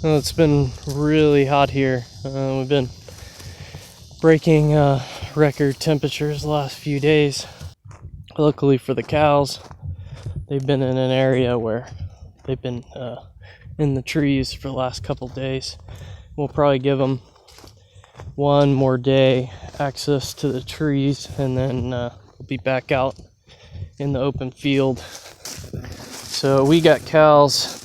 Well, it's been really hot here. We've been breaking record temperatures the last few days. Luckily for the cows, they've been in an area where they've been in the trees for the last couple days. We'll probably give them one more day access to the trees, and then we'll be back out in the open field. So we got cows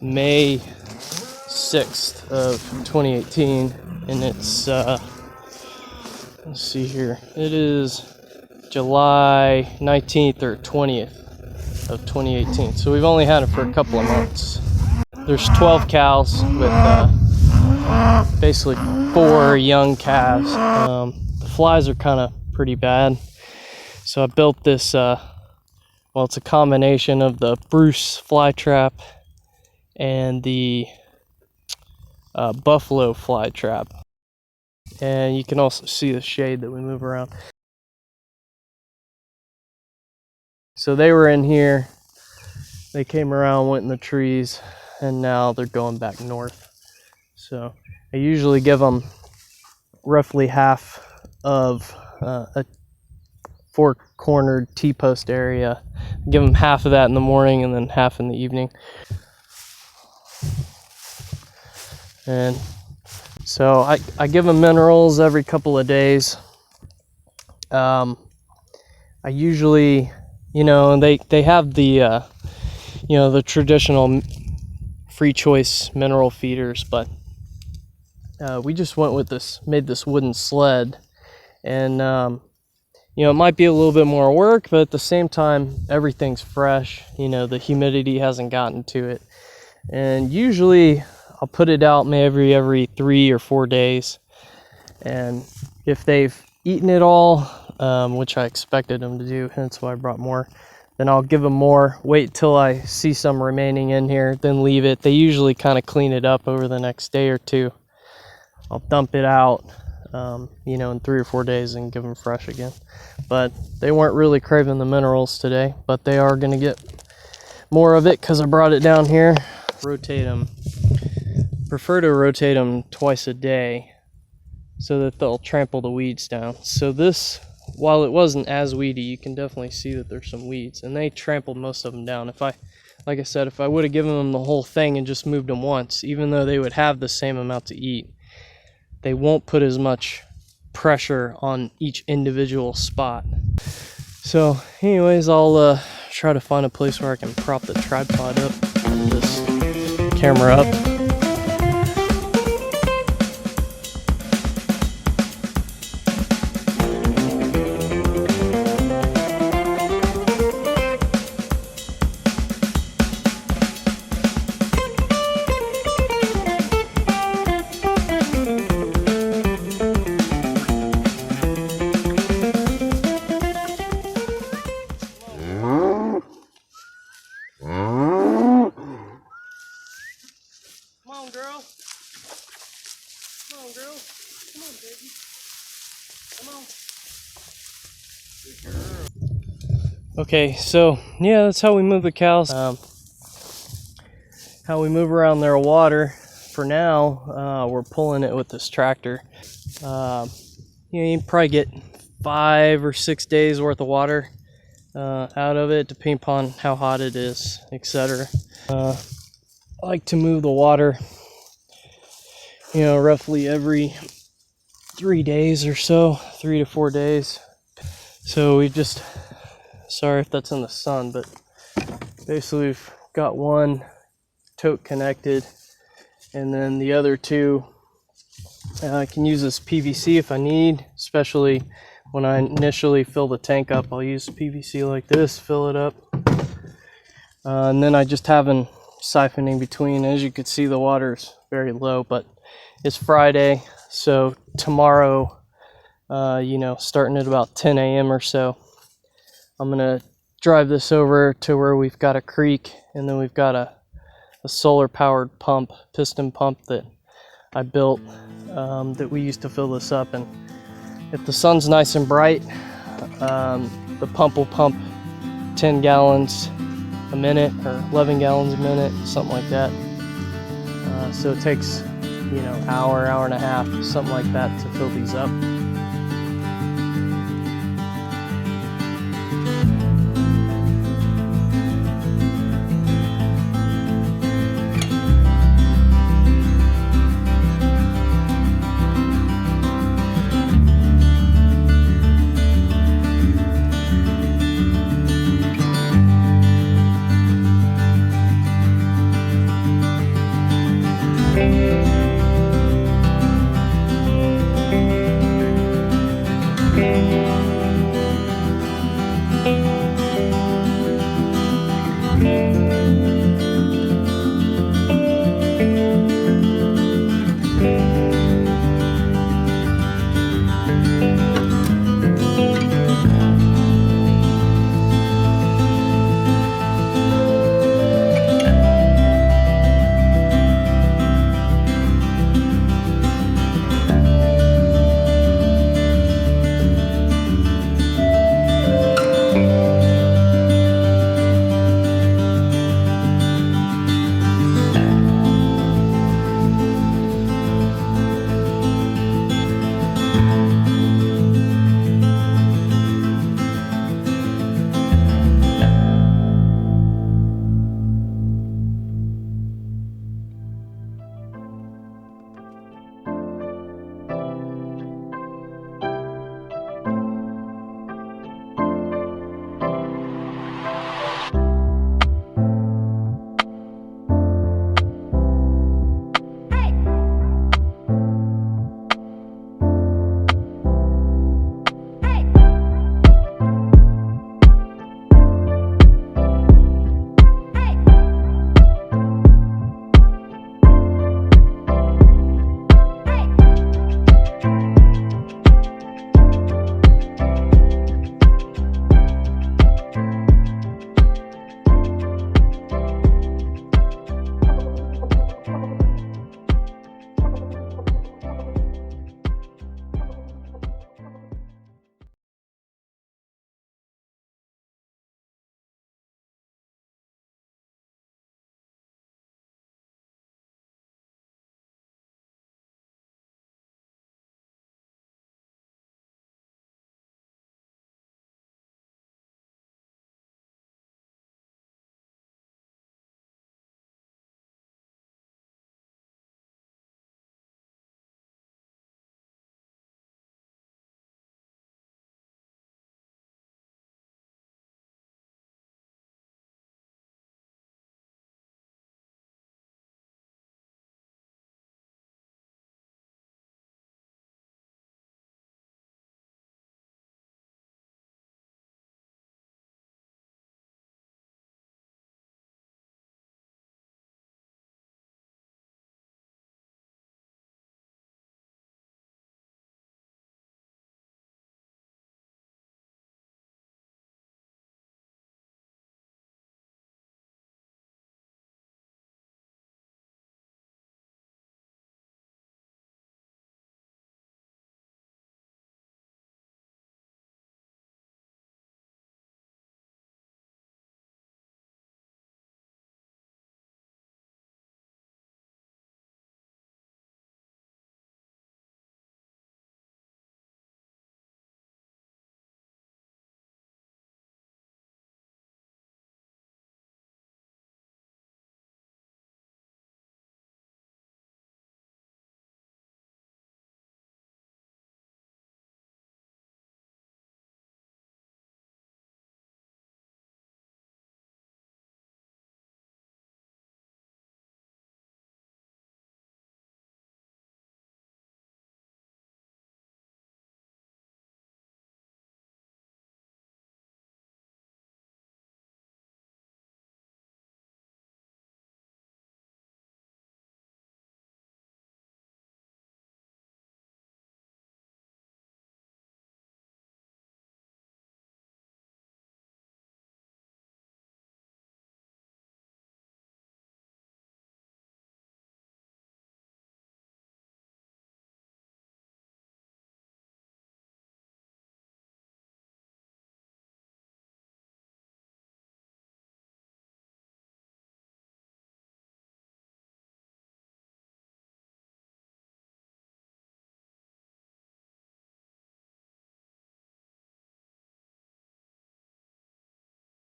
May 6th of 2018, and it's let's see here, it is July 19th or 20th of 2018, so we've only had it for a couple of months. There's 12 cows with basically 4 young calves. The flies are kind of pretty bad, so I built this well, it's a combination of the Bruce fly trap and the buffalo fly trap, and you can also see the shade that we move around. So they were in here, they came around, went in the trees, and now they're going back north. So I usually give them roughly half of a 4-cornered T-post area. Give them half of that in the morning and then half in the evening. And so I give them minerals every couple of days. I usually, they have the the traditional free choice mineral feeders, but we just went with made this wooden sled, and it might be a little bit more work, but at the same time everything's fresh. The humidity hasn't gotten to it, and usually I'll put it out maybe every 3 or 4 days, and if they've eaten it all, which I expected them to do, hence why I brought more, then I'll give them more, wait till I see some remaining in here, then leave it. They usually kind of clean it up over the next day or two. I'll dump it out in 3 or 4 days and give them fresh again. But they weren't really craving the minerals today, but they are going to get more of it because I brought it down here. Rotate them. Prefer to rotate them twice a day so that they'll trample the weeds down. So this, while it wasn't as weedy, you can definitely see that there's some weeds, and they trampled most of them down. Like I said, if I would have given them the whole thing and just moved them once, even though they would have the same amount to eat, they won't put as much pressure on each individual spot. So anyways, I'll try to find a place where I can prop the tripod up, this camera up. Come on, girl. Come on, girl. Come on, baby. Come on. Okay, so yeah, that's how we move the cows. How we move around their water. For now, we're pulling it with this tractor. You probably get 5 or 6 days worth of water out of it, depending upon how hot it is, etc. I like to move the water, roughly every 3 days or so, 3 to 4 days. So we've just, sorry if that's in the sun, but basically we've got one tote connected, and then the other 2, I can use this PVC if I need, especially when I initially fill the tank up. I'll use PVC like this, fill it up, and then I just have an siphoning between. As you can see, the water's very low, but it's Friday, so tomorrow, starting at about 10 a.m. or so, I'm gonna drive this over to where we've got a creek, and then we've got a solar powered pump, piston pump that I built, that we used to fill this up. And if the sun's nice and bright, the pump will pump 10 gallons a minute or 11 gallons a minute, something like that. So it takes, you know, hour and a half, something like that, to fill these up.